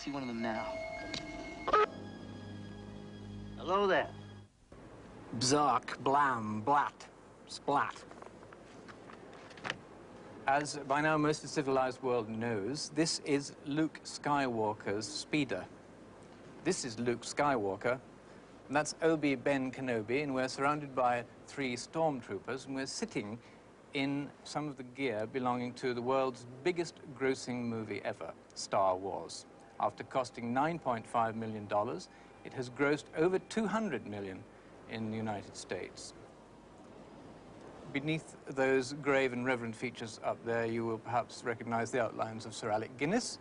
see one of them now. Hello there. Bzark, blam, blat, splat. As by now most of the civilized world knows, this is Luke Skywalker's speeder. This is Luke Skywalker, and that's Obi-Ben Kenobi, and we're surrounded by 3 stormtroopers, and we're sitting in some of the gear belonging to the world's biggest grossing movie ever, Star Wars. After costing $9.5 million, it has grossed over $200 million in the United States. Beneath those grave and reverend features up there, you will perhaps recognize the outlines of Sir Alec Guinness,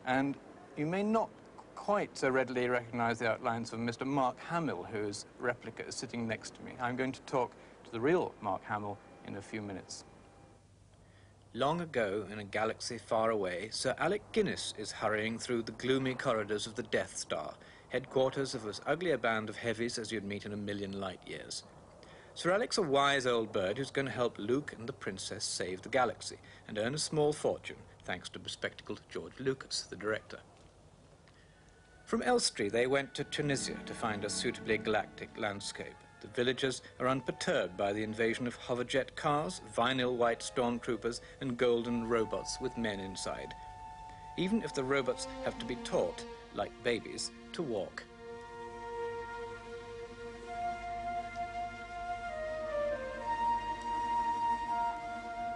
and you may not quite so readily recognize the outlines of Mr. Mark Hamill, whose replica is sitting next to me. I'm going to talk to the real Mark Hamill in a few minutes. Long ago, in a galaxy far away, Sir Alec Guinness is hurrying through the gloomy corridors of the Death Star, headquarters of as ugly a band of heavies as you'd meet in a million light years. Sir Alec's a wise old bird who's going to help Luke and the princess save the galaxy and earn a small fortune, thanks to bespectacled George Lucas, the director. From Elstree, they went to Tunisia to find a suitably galactic landscape. The villagers are unperturbed by the invasion of hoverjet cars, vinyl white stormtroopers, and golden robots with men inside. Even if the robots have to be taught, like babies, to walk.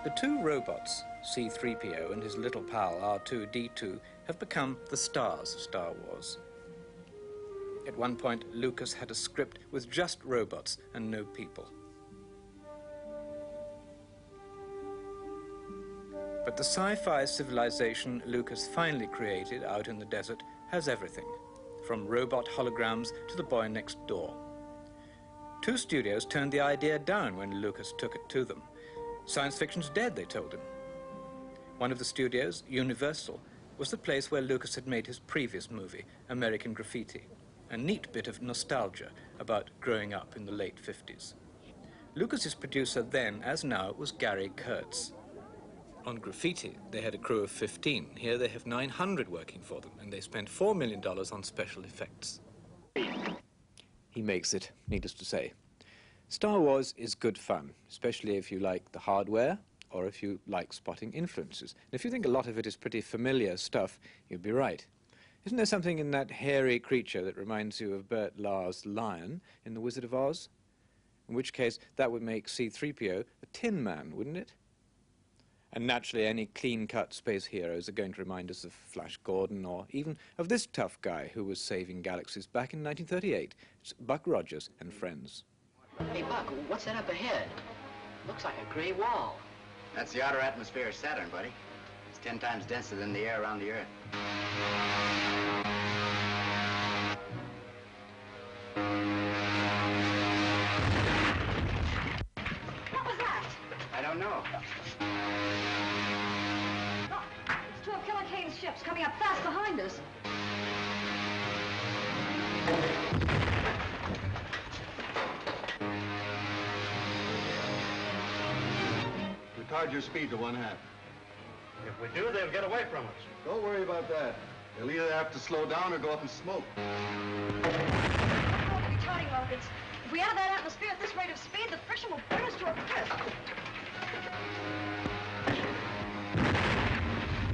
The 2 robots, C-3PO and his little pal R2-D2, have become the stars of Star Wars. At one point, Lucas had a script with just robots and no people. But the sci-fi civilization Lucas finally created out in the desert has everything, from robot holograms to the boy next door. 2 studios turned the idea down when Lucas took it to them. Science fiction's dead, they told him. One of the studios, Universal, was the place where Lucas had made his previous movie, American Graffiti, a neat bit of nostalgia about growing up in the late 50s. Lucas's producer then, as now, was Gary Kurtz. On Graffiti, they had a crew of 15. Here they have 900 working for them, and they spent $4 million on special effects. He makes it, needless to say. Star Wars is good fun, especially if you like the hardware or if you like spotting influences. And if you think a lot of it is pretty familiar stuff, you'd be right. Isn't there something in that hairy creature that reminds you of Bert Lahr's lion in The Wizard of Oz? In which case, that would make C-3PO a Tin Man, wouldn't it? And naturally, any clean-cut space heroes are going to remind us of Flash Gordon or even of this tough guy who was saving galaxies back in 1938. It's Buck Rogers and friends. Hey, Buck, what's that up ahead? Looks like a gray wall. That's the outer atmosphere of Saturn, buddy. It's 10 times denser than the air around the Earth. What was that? I don't know. Look, it's 2 of Killer Kane's ships coming up fast behind us. Retard your speed to 1/2. If we do, they'll get away from us. Don't worry about that. They'll either have to slow down or go up in smoke. Retarding rockets. If we enter that atmosphere at this rate of speed, the friction will burn us to a crisp.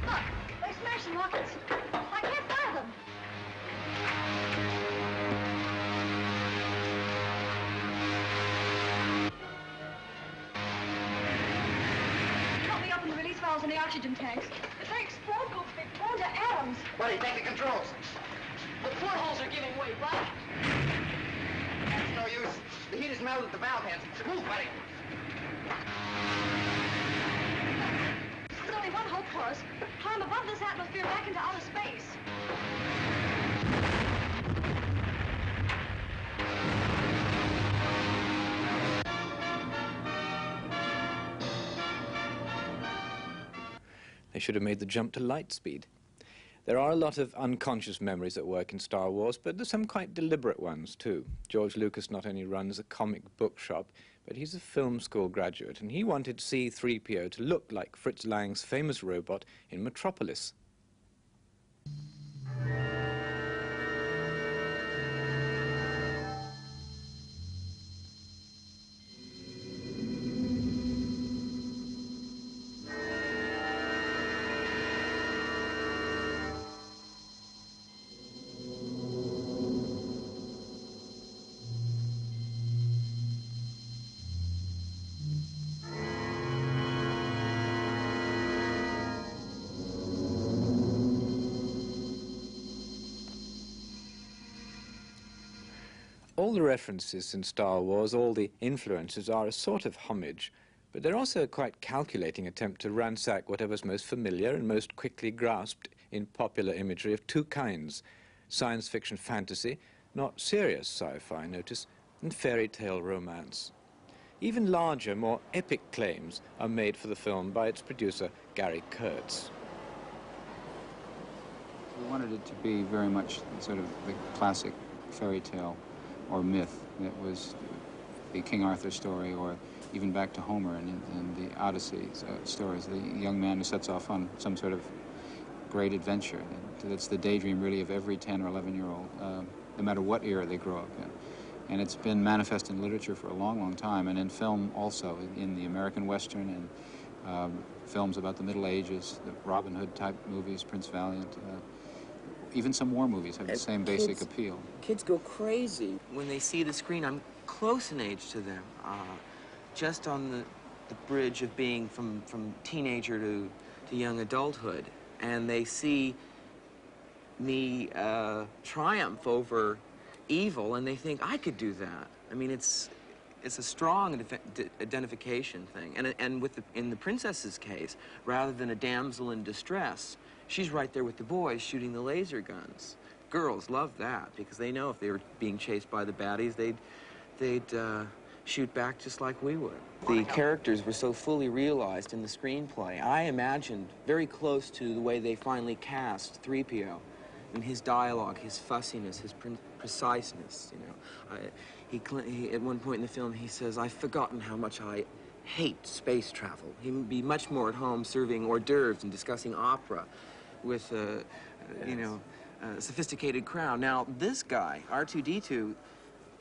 Look, they smashed some rockets. I can't fire them. Open the release valves in the oxygen tanks. If they explode, we'll be blown to atoms. Buddy, take the controls. The portholes are giving way, Buck. That's no use. The heat has melted the valve heads. Move, buddy. There's only one hope for us. Climb above this atmosphere back into outer space. They should have made the jump to light speed. There are a lot of unconscious memories at work in Star Wars, but there's some quite deliberate ones too. George Lucas not only runs a comic book shop, but he's a film school graduate, and he wanted C-3PO to look like Fritz Lang's famous robot in Metropolis. All the references in Star Wars, all the influences are a sort of homage, but they're also a quite calculating attempt to ransack whatever's most familiar and most quickly grasped in popular imagery of two kinds: science fiction fantasy, not serious sci-fi, notice, and fairy tale romance. Even larger, more epic claims are made for the film by its producer, Gary Kurtz. We wanted it to be very much sort of the classic fairy tale or myth that was the King Arthur story, or even back to Homer and the Odyssey stories, the young man who sets off on some sort of great adventure. That's the daydream, really, of every 10 or 11-year-old, no matter what era they grow up in. And it's been manifest in literature for a long, long time, and in film also, in the American Western and films about the Middle Ages, the Robin Hood type movies, Prince Valiant. Even some war movies have the same basic appeal. Kids go crazy when they see the screen. I'm close in age to them, just on the bridge of being from teenager to young adulthood, and they see me triumph over evil, and they think I could do that. I mean, it's a strong identification thing, and in the princess's case, rather than a damsel in distress, she's right there with the boys shooting the laser guns. Girls love that because they know if they were being chased by the baddies, they'd shoot back just like we would. The characters were so fully realized in the screenplay. I imagined very close to the way they finally cast 3PO and his dialogue, his fussiness, his preciseness, you know. He at one point in the film, he says, "I've forgotten how much I hate space travel." He'd be much more at home serving hors d'oeuvres and discussing opera with you know, a sophisticated crowd. Now, this guy, R2-D2,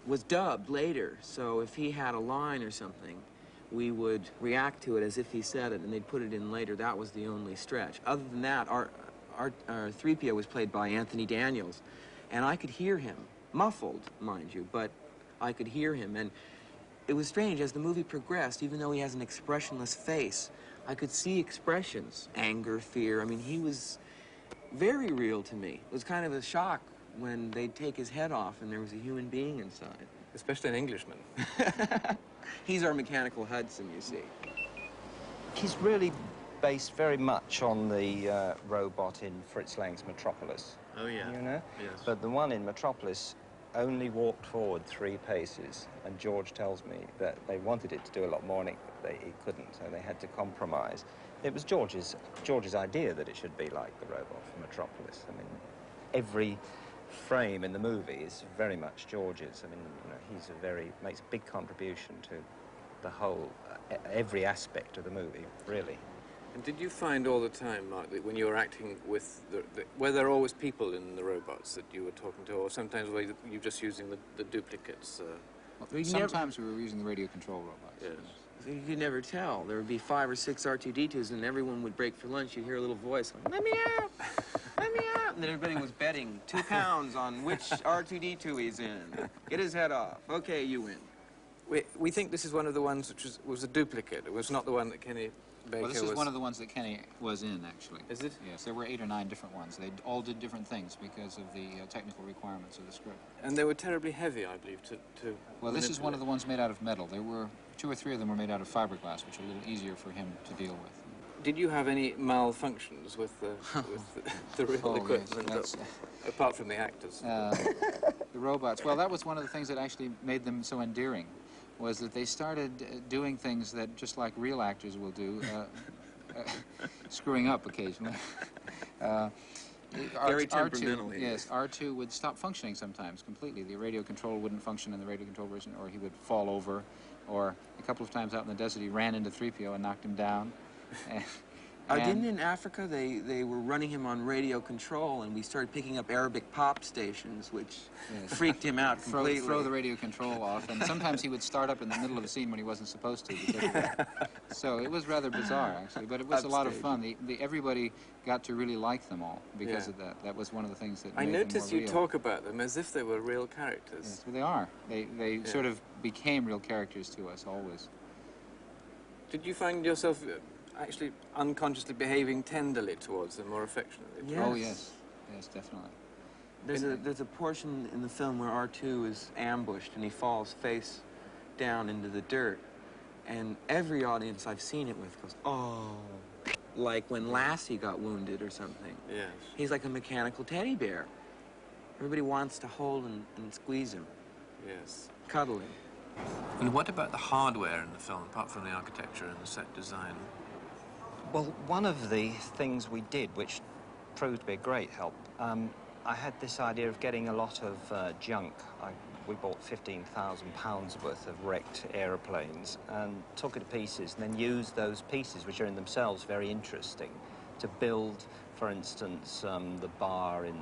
was dubbed later, so if he had a line or something, we would react to it as if he said it, and they'd put it in later. That was the only stretch. Other than that, our 3PO was played by Anthony Daniels, and I could hear him, muffled, mind you, but I could hear him, and it was strange. As the movie progressed, even though he has an expressionless face, I could see expressions, anger, fear. I mean, he was very real to me. It was kind of a shock when they'd take his head off and there was a human being inside. Especially an Englishman. He's our mechanical Hudson, you see. He's really based very much on the robot in Fritz Lang's Metropolis. Oh, yeah. You know? Yes. But the one in Metropolis only walked forward 3 paces, and George tells me that they wanted it to do a lot more, and it couldn't, so they had to compromise. It was George's idea that it should be like the robot from Metropolis. I mean, every frame in the movie is very much George's. I mean, you know, makes a big contribution to the whole, every aspect of the movie, really. And did you find all the time, Mark, that when you were acting with were there always people in the robots that you were talking to, or sometimes were you just using the duplicates? Well, sometimes we were using the radio control robots. Yes. You could never tell. There would be 5 or 6 R2-D2s, and everyone would break for lunch. You'd hear a little voice going, "Let me out! Let me out!" And then everybody was betting 2 pounds on which R2-D2 he's in. Get his head off. Okay, you win. We think this is one of the ones which was a duplicate. It was not the one that Kenny Baker Well, this is one of the ones that Kenny was in, actually. Is it? Yes, there were 8 or 9 different ones. They all did different things because of the technical requirements of the script. And they were terribly heavy, I believe, to Well, this is one of the ones made out of metal. There were 2 or 3 of them were made out of fiberglass, which are a little easier for him to deal with. Did you have any malfunctions with the real equipment, yes, apart from the actors? The robots. Well, that was one of the things that actually made them so endearing, was that they started doing things that just like real actors will do, screwing up occasionally. Very temperamental. Yes, R2 would stop functioning sometimes completely. The radio control wouldn't function in the radio control version, or he would fall over, or a couple of times out in the desert he ran into 3PO and knocked him down. Didn't in Africa they were running him on radio control, and we started picking up Arabic pop stations, which freaked him out completely. Throw the radio control off, and sometimes he would start up in the middle of a scene when he wasn't supposed to. So it was rather bizarre, actually, but it was a lot of fun. Everybody got to really like them all because of that. That was one of the things that made them more real. I noticed you talk about them as if they were real characters. Yes, well, they are. They sort of became real characters to us, always. Did you find yourself actually unconsciously behaving tenderly towards them or affectionately? Yes. Oh, yes. Yes, definitely. There's a portion in the film where R2 is ambushed and he falls face down into the dirt. And every audience I've seen it with goes, oh, like when Lassie got wounded or something. Yes. He's like a mechanical teddy bear. Everybody wants to hold and squeeze him. Yes. Cuddle him. And what about the hardware in the film, apart from the architecture and the set design? Well, one of the things we did, which proved to be a great help, I had this idea of getting a lot of junk. We bought £15,000 worth of wrecked aeroplanes and took it to pieces and then used those pieces, which are in themselves very interesting, to build, for instance, the bar in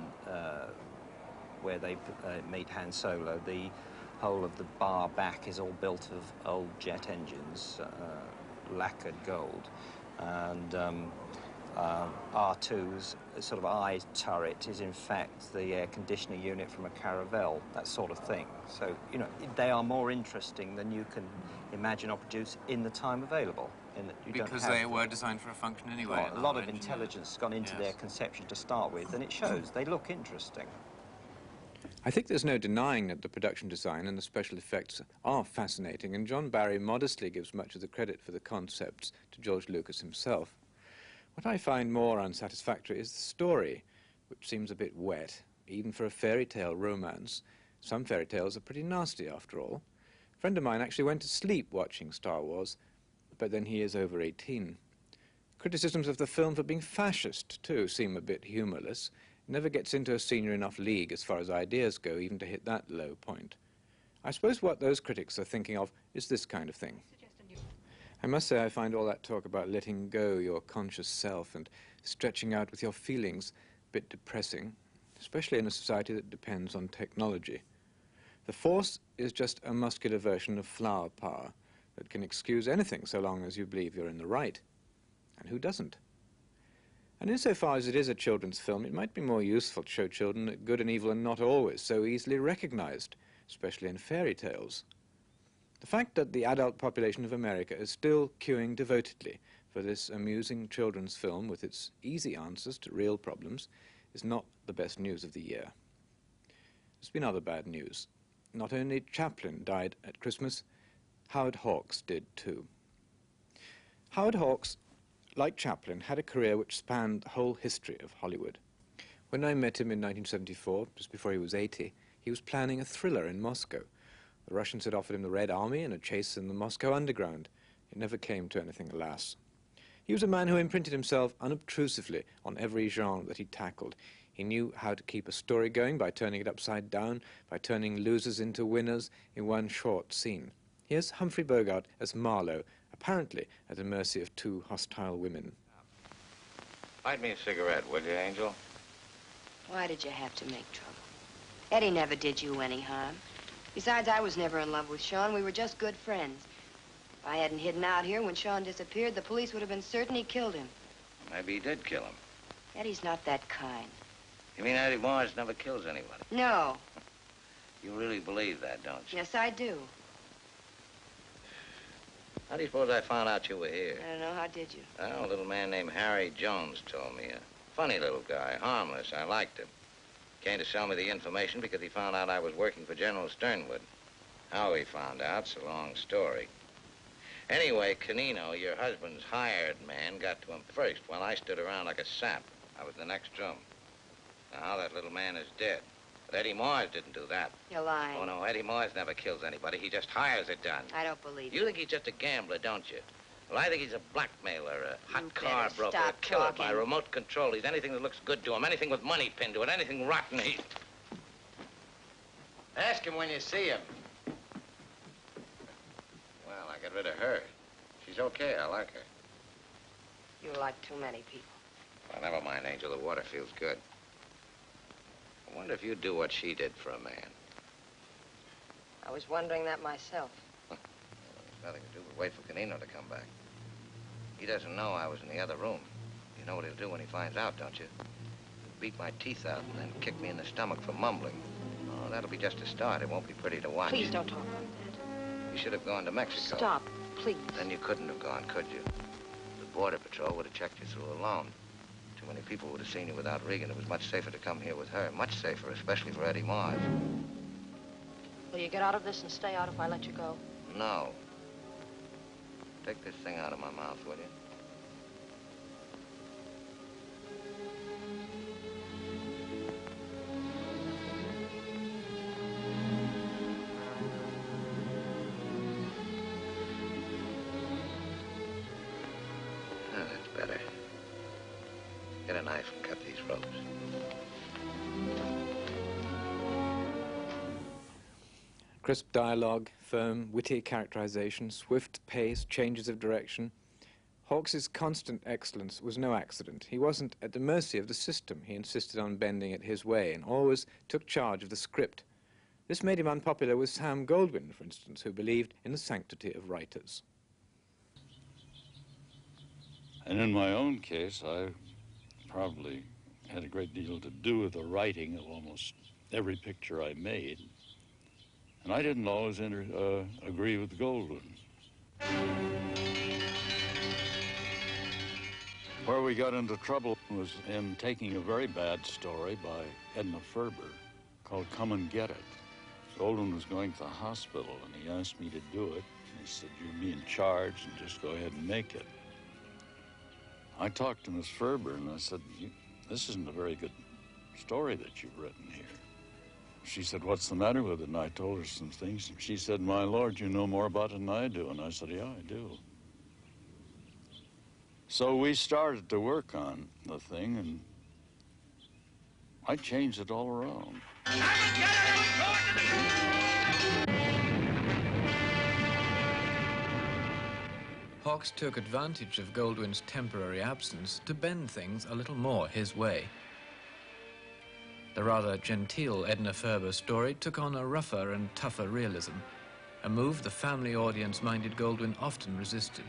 where they meet Han Solo. The whole of the bar back is all built of old jet engines, lacquered gold. And R2's sort of eye turret is in fact the air conditioning unit from a Caravelle, that sort of thing. So, you know, they are more interesting than you can imagine or produce in the time available. In that you Because don't have they were designed for a function anyway. a lot of intelligence has gone into their conception to start with, and it shows. They look interesting. I think there's no denying that the production design and the special effects are fascinating, and John Barry modestly gives much of the credit for the concepts to George Lucas himself. What I find more unsatisfactory is the story, which seems a bit wet, even for a fairy tale romance. Some fairy tales are pretty nasty, after all. A friend of mine actually went to sleep watching Star Wars, but then he is over 18. Criticisms of the film for being fascist, too, seem a bit humourless. It never gets into a senior enough league as far as ideas go, even to hit that low point. I suppose what those critics are thinking of is this kind of thing. I must say I find all that talk about letting go your conscious self and stretching out with your feelings a bit depressing, especially in a society that depends on technology. The Force is just a muscular version of flower power that can excuse anything so long as you believe you're in the right. And who doesn't? And insofar as it is a children's film, it might be more useful to show children that good and evil are not always so easily recognized, especially in fairy tales. The fact that the adult population of America is still queuing devotedly for this amusing children's film with its easy answers to real problems is not the best news of the year. There's been other bad news. Not only Chaplin died at Christmas, Howard Hawks did too. Howard Hawks, like Chaplin, had a career which spanned the whole history of Hollywood. When I met him in 1974, just before he was 80, he was planning a thriller in Moscow. The Russians had offered him the Red Army and a chase in the Moscow underground. It never came to anything, alas. He was a man who imprinted himself unobtrusively on every genre that he tackled. He knew how to keep a story going by turning it upside down, by turning losers into winners in one short scene. Here's Humphrey Bogart as Marlowe, apparently at the mercy of two hostile women. Light me a cigarette, will you, Angel? Why did you have to make trouble? Eddie never did you any harm. Besides, I was never in love with Sean. We were just good friends. If I hadn't hidden out here when Sean disappeared, the police would have been certain he killed him. Maybe he did kill him. Eddie's not that kind. You mean Eddie Mars never kills anybody? No. You really believe that, don't you? Yes, I do. How do you suppose I found out you were here? I don't know. How did you? Well, a little man named Harry Jones told me. A funny little guy, harmless. I liked him. Came to sell me the information because he found out I was working for General Sternwood. How he found out's a long story. Anyway, Canino, your husband's hired man, got to him first while I stood around like a sap. I was in the next room. Now, that little man is dead. But Eddie Mars didn't do that. You're lying. Oh, no, Eddie Mars never kills anybody. He just hires it done. I don't believe You think he's just a gambler, don't you? Well, I think he's a blackmailer, a hot You car better broker, stop a killer talking. by remote control. He's anything that looks good to him, anything with money pinned to it, anything rotten. Ask him when you see him. Well, I got rid of her. She's okay. I like her. You like too many people. Well, never mind, Angel. The water feels good. I wonder if you'd do what she did for a man. I was wondering that myself. There's nothing to do but wait for Canino to come back. He doesn't know I was in the other room. You know what he'll do when he finds out, don't you? He'll beat my teeth out and then kick me in the stomach for mumbling. Oh, that'll be just a start. It won't be pretty to watch. Please don't talk like that. You should have gone to Mexico. Too many people would have seen you without Regan. It was much safer to come here with her. Much safer, especially for Eddie Mars. Will you get out of this and stay out if I let you go? No. Take this thing out of my mouth, will you? Ah, that's better. Get a knife and cut these ropes. Crisp dialogue, firm, witty characterization, swift pace, changes of direction. Hawkes's constant excellence was no accident. He wasn't at the mercy of the system. He insisted on bending it his way and always took charge of the script. This made him unpopular with Sam Goldwyn, for instance, who believed in the sanctity of writers. And in my own case, I probably had a great deal to do with the writing of almost every picture I made. And I didn't always agree with Goldwyn. Where we got into trouble was in taking a very bad story by Edna Ferber called Come and Get It. Goldwyn was going to the hospital, and he asked me to do it. And he said, you'll be in charge, and just go ahead and make it. I talked to Miss Ferber, and I said, this isn't a very good story that you've written here. She said, what's the matter with it? And I told her some things. And she said, my Lord, you know more about it than I do. And I said, yeah, I do. So we started to work on the thing, and I changed it all around. Hawkes took advantage of Goldwyn's temporary absence to bend things a little more his way. The rather genteel Edna Ferber story took on a rougher and tougher realism, a move the family audience-minded Goldwyn often resisted.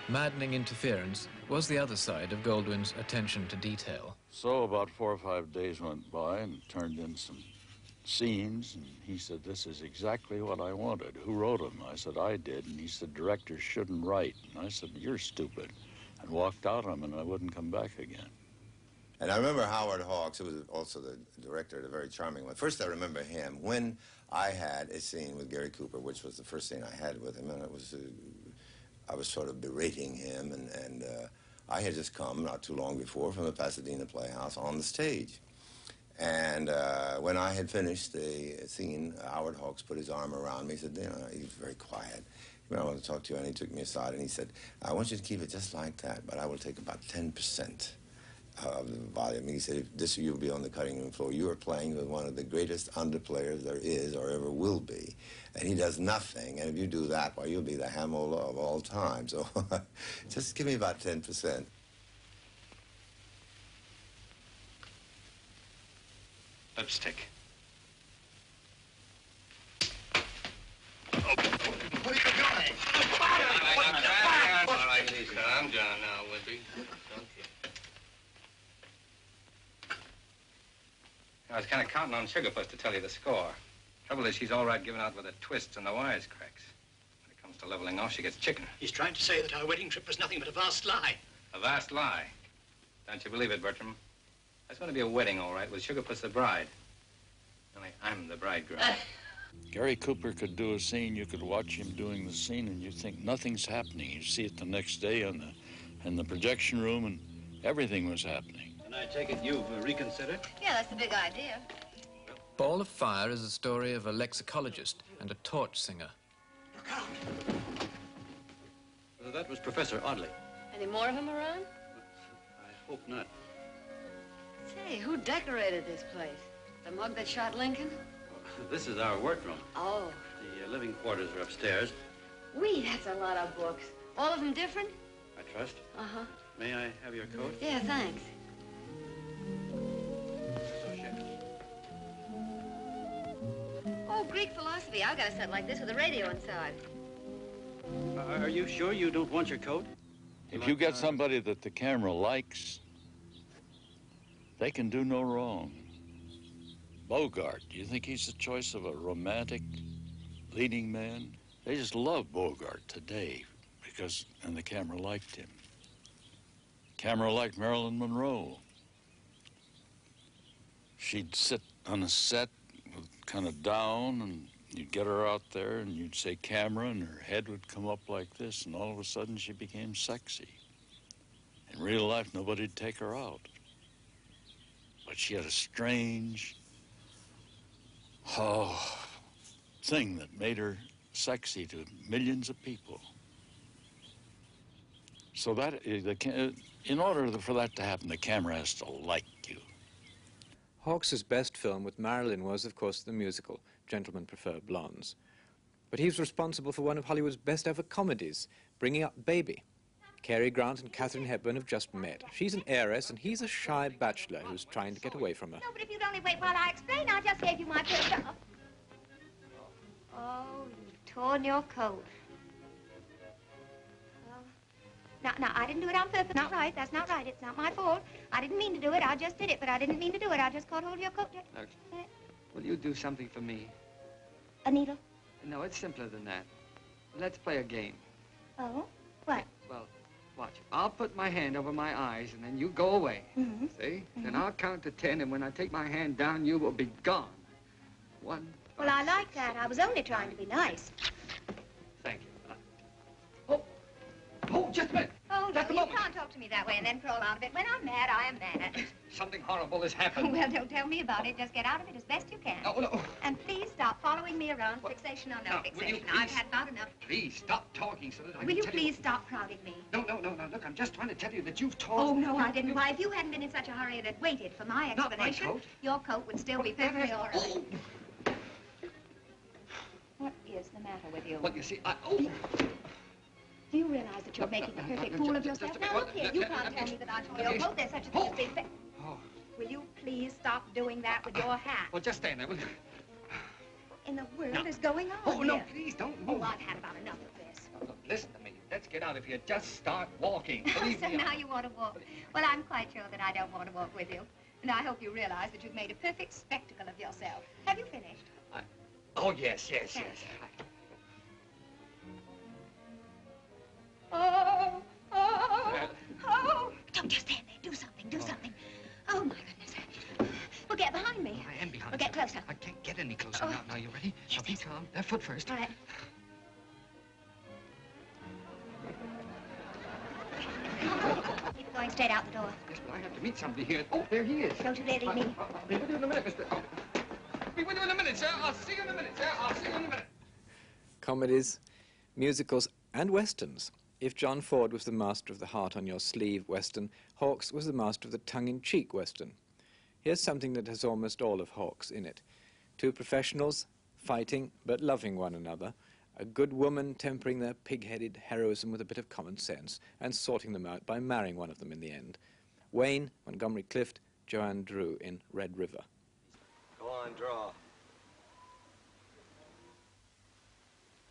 Maddening interference was the other side of Goldwyn's attention to detail. So about 4 or 5 days went by and turned in some scenes, and he said, this is exactly what I wanted. Who wrote them? I said, I did. And he said, directors shouldn't write. And I said, you're stupid. And walked out on him, and I wouldn't come back again. And I remember Howard Hawks, who was also the director, the very charming one. First, I remember him when I had a scene with Gary Cooper, which was the first scene I had with him, and it was, I was sort of berating him, and I had just come not too long before from the Pasadena Playhouse on the stage. And when I had finished the scene, Howard Hawks put his arm around me. He said, you know, he was very quiet. I want to talk to you. And he took me aside and he said, I want you to keep it just like that, but I will take about 10% of the volume. He said, if this you'll be on the cutting room floor. You are playing with one of the greatest underplayers there is or ever will be. And he does nothing. And if you do that, well, you'll be the Hamill of all time. So just give me about 10%. Lipstick. All right, Lisa, I'm John now, Wimpy. I was kind of counting on Sugarpuss to tell you the score. Trouble is, she's all right giving out with the twists and the wisecracks. When it comes to leveling off, she gets chicken. He's trying to say that our wedding trip was nothing but a vast lie. A vast lie. Don't you believe it, Bertram? That's going to be a wedding, all right, with Sugarpuss the bride. Only I'm the bridegroom. Gary Cooper could do a scene, you could watch him doing the scene, and you think nothing's happening. You see it the next day in the projection room, and everything was happening. And I take it you've reconsidered? Yeah, that's the big idea. Ball of Fire is a story of a lexicologist and a torch singer. Look out! Well, that was Professor Audley. Any more of them around? I hope not. Say, who decorated this place? The mug that shot Lincoln? This is our workroom. Oh. The living quarters are upstairs. Wee, that's a lot of books. All of them different? I trust. Uh-huh. May I have your coat? Yeah, thanks. Oh, Greek philosophy. I've got a set like this with a radio inside. Are you sure you don't want your coat? If you get somebody that the camera likes, they can do no wrong. Bogart, do you think he's the choice of a romantic leading man? They just love Bogart today and the camera liked him. Camera liked Marilyn Monroe. She'd sit on a set kind of down, and you'd get her out there and you'd say camera, and her head would come up like this, and all of a sudden she became sexy. In real life, nobody'd take her out. But she had a strange, thing that made her sexy to millions of people. So that, in order for that to happen, the camera has to like you. Hawks's best film with Marilyn was, of course, the musical Gentlemen Prefer Blondes. But he was responsible for one of Hollywood's best ever comedies, Bringing Up Baby. Cary Grant and Katharine Hepburn have just met. She's an heiress, and he's a shy bachelor who's trying to get away from her. No, but if you'd only wait while I explain, I just gave you my picture. Oh, you've torn your coat. Oh. No, I didn't do it on purpose. Not right. That's not right. It's not my fault. I didn't mean to do it. I just did it, but I didn't mean to do it. I just caught hold of your coat. Look, will you do something for me? A needle? No, it's simpler than that. Let's play a game. Oh? What? Well, watch. I'll put my hand over my eyes, and then you go away. Mm-hmm. See? Then I'll count to 10, and when I take my hand down, you will be gone. 1. Well, I like that. I was only trying to be nice. Thank you. Oh, just a minute. Oh, no, you can't talk to me that way and then crawl out of it. When I'm mad, I am mad. Something horrible has happened. Well, don't tell me about it. Just get out of it as best you can. Oh, no. And please stop following me around, fixation or no fixation. I've had about enough. Please stop talking so that I can Will you tell please stop crowding me? No. Look, I'm just trying to tell you that you've torn... Oh, no, I didn't. Why, if you hadn't been in such a hurry and had waited for my explanation, Not my coat. Your coat would still be perfectly all right. What is the matter with you? Well, you see, Do you realize that you're making a perfect fool of yourself? Now, look here, you can't tell me that I tore your coat. There's such a thing as being fair. Oh. Will you please stop doing that with your hat? Well, just stand there, will you? What in the world is going on Oh, no, here? please, don't move. Oh, I've had about enough of this. Look, listen to me. Let's get out of here. Just start walking. Believe So me. now you want to walk. Well, I'm quite sure that I don't want to walk with you. And I hope you realize that you've made a perfect spectacle of yourself. Have you finished? Oh, yes. Oh! Don't just stand there. Do something. Oh, my goodness. Well, get behind me. I am behind Well, get closer. I can't get any closer now. Now, you ready? Yes, be calm. Left foot first. All right. Keep going straight out the door. Yes, but I have to meet somebody here. Oh, there he is. Don't you dare leave me. I'll be with you in a minute, mister. I'll be with you in a minute, sir. I'll see you in a minute, sir. I'll see you in a minute. Comedies, musicals, and westerns. If John Ford was the master of the heart-on-your-sleeve western, Hawks was the master of the tongue-in-cheek western. Here's something that has almost all of Hawks in it. Two professionals, fighting but loving one another, a good woman tempering their pig-headed heroism with a bit of common sense and sorting them out by marrying one of them in the end. Wayne, Montgomery Clift, Joanne Drew in Red River. Go on, draw.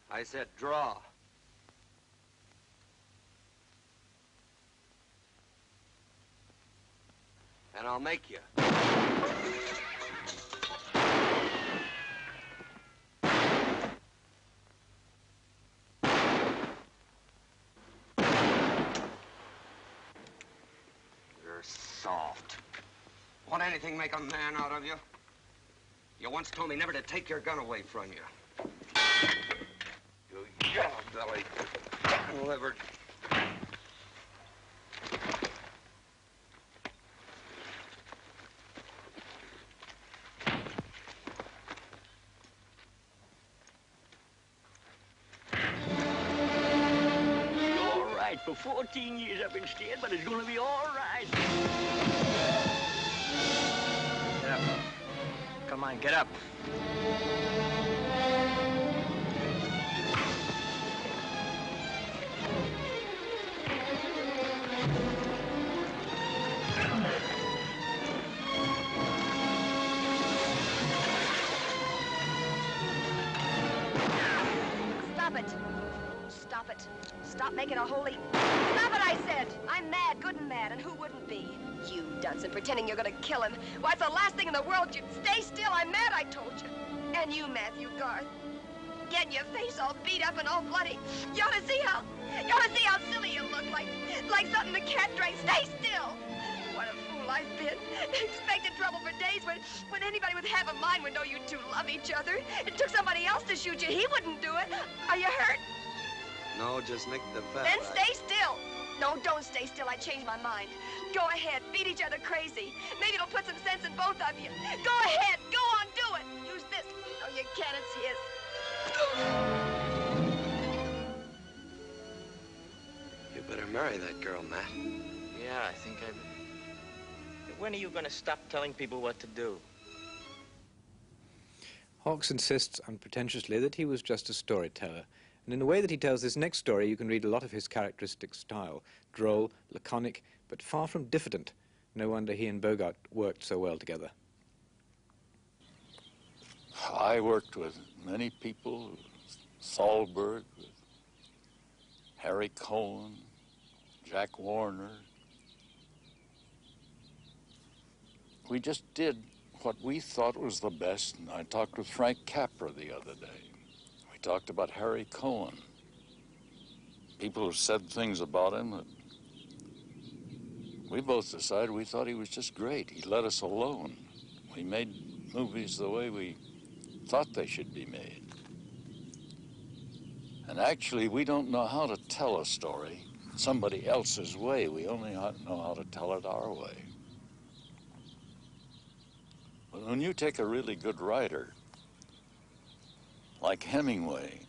I said draw. And I'll make you. You're soft. Won't anything make a man out of you? You once told me never to take your gun away from you. You yellow belly. Livered. For 14 years I've been scared, but it's gonna be all right. Get up. Come on, get up. Stop it. Stop making a holy... Stop it, I said! I'm mad, good and mad, and who wouldn't be? You dunce and pretending you're gonna kill him. Why, it's the last thing in the world. You'd stay still. I'm mad, I told you. And you, Matthew Garth. getting your face all beat up and all bloody. You ought to see how silly you look, like something the cat drank. Stay still. What a fool I've been. Expected trouble for days when anybody with half a mind would know you two love each other. It took somebody else to shoot you. He wouldn't do it. Are you hurt? No, just nicked the bat. Then stay still. No, don't stay still. I changed my mind. Go ahead. Beat each other crazy. Maybe it'll put some sense in both of you. Go ahead. Go on. Do it. Use this. No, you can't. It's his. You better marry that girl, Matt. Yeah, I think I... When are you going to stop telling people what to do? Hawks insists unpretentiously that he was just a storyteller, and in the way that he tells this next story you can read a lot of his characteristic style. Droll, laconic, but far from diffident. No wonder he and Bogart worked so well together. I worked with many people, Thalberg, with Harry Cohen, Jack Warner. We just did what we thought was the best, and I talked with Frank Capra the other day. We talked about Harry Cohen. People have said things about him that we both decided we thought he was just great. He let us alone. We made movies the way we thought they should be made. And actually, we don't know how to tell a story somebody else's way. We only know how to tell it our way. But when you take a really good writer, like Hemingway,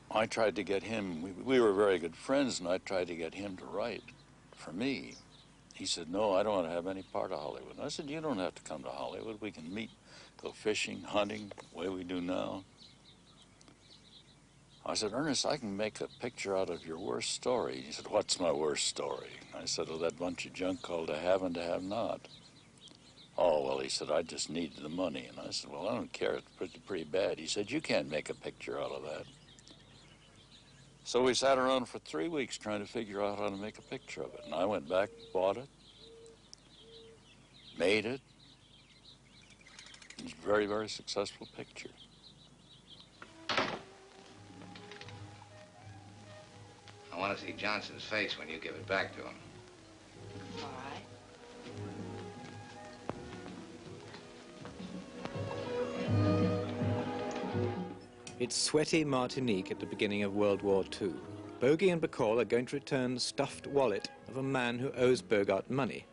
I tried to get him, we were very good friends, and I tried to get him to write for me. He said, no, I don't want to have any part of Hollywood. And I said, you don't have to come to Hollywood. We can meet, go fishing, hunting, the way we do now. I said, Ernest, I can make a picture out of your worst story. He said, what's my worst story? I said, oh, that bunch of junk called To Have and To Have Not. Oh, well, he said, I just needed the money. And I said, well, I don't care. It's pretty bad. He said, you can't make a picture out of that. So we sat around for 3 weeks trying to figure out how to make a picture of it. And I went back, bought it, made it. It was a very, very successful picture. I want to see Johnson's face when you give it back to him. All right. It's sweaty Martinique at the beginning of World War II. Bogey and Bacall are going to return the stuffed wallet of a man who owes Bogart money.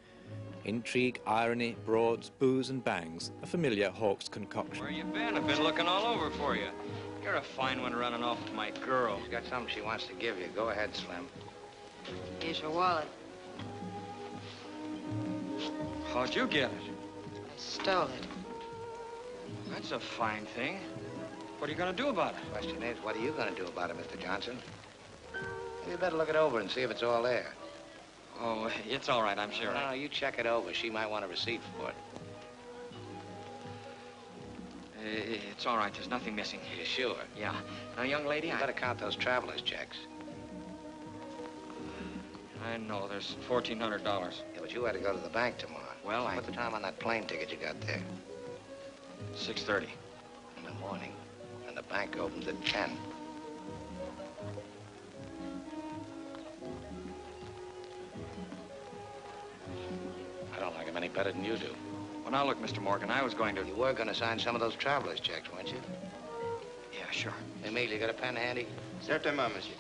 Intrigue, irony, broads, booze and bangs, a familiar Hawks concoction. Where you been? I've been looking all over for you. You're a fine one running off with my girl. She's got something she wants to give you. Go ahead, Slim. Here's your wallet. How'd you get it? I stole it. That's a fine thing. What are you going to do about it? Question is, what are you going to do about it, Mr. Johnson? You better look it over and see if it's all there. Oh, it's all right, I'm sure. No, you check it over. She might want a receipt for it. It's all right. There's nothing missing. You sure? Yeah. Now, young lady, You better count those traveler's checks. I know. There's $1,400. Yeah, but you had to go to the bank tomorrow. Well, Put the time on that plane ticket you got there. 6:30. In the morning. And the bank opens at 10. I don't like him any better than you do. Well, now, look, Mr. Morgan, I was going to... You were going to sign some of those traveler's checks, weren't you? Yeah, sure. Emile, you got a pen handy? Certainement, monsieur.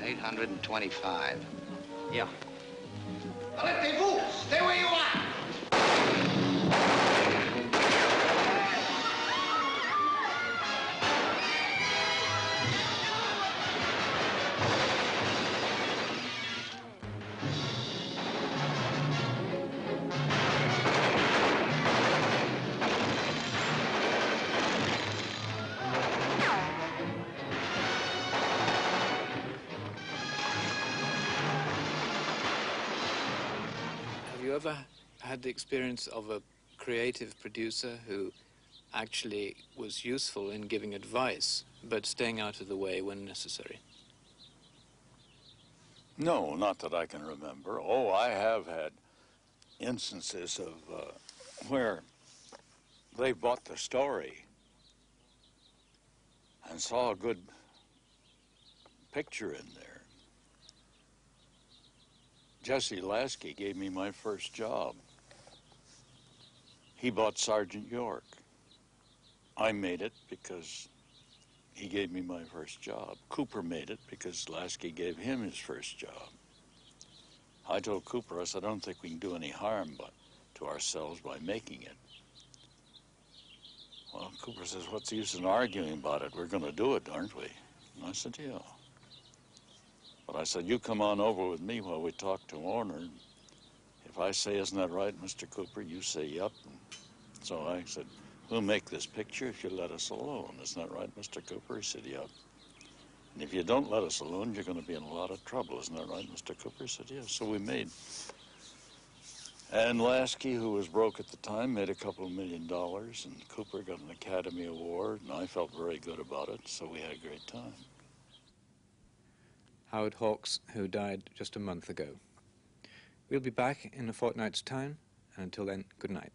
$825. Yeah. Arrêtez-vous! Stay where you are! Have you ever had the experience of a creative producer who actually was useful in giving advice, but staying out of the way when necessary? No, not that I can remember. Oh, I have had instances of where they bought the story and saw a good picture in there. Jesse Lasky gave me my first job. He bought Sergeant York. I made it because he gave me my first job. Cooper made it because Lasky gave him his first job. I told Cooper, I said, I don't think we can do any harm to ourselves by making it. Well, Cooper says, what's the use in arguing about it? We're going to do it, aren't we? And I said, yeah. But I said, you come on over with me while we talk to Warner. If I say, isn't that right, Mr. Cooper, you say, yep. And so I said, we'll make this picture if you let us alone. Isn't that right, Mr. Cooper? He said, yep. And if you don't let us alone, you're going to be in a lot of trouble. Isn't that right, Mr. Cooper? He said, yes. So we made. And Lasky, who was broke at the time, made a couple of $1 million, and Cooper got an Academy Award, and I felt very good about it, so we had a great time. Howard Hawks, who died just a month ago. We'll be back in a fortnight's time, and until then, good night.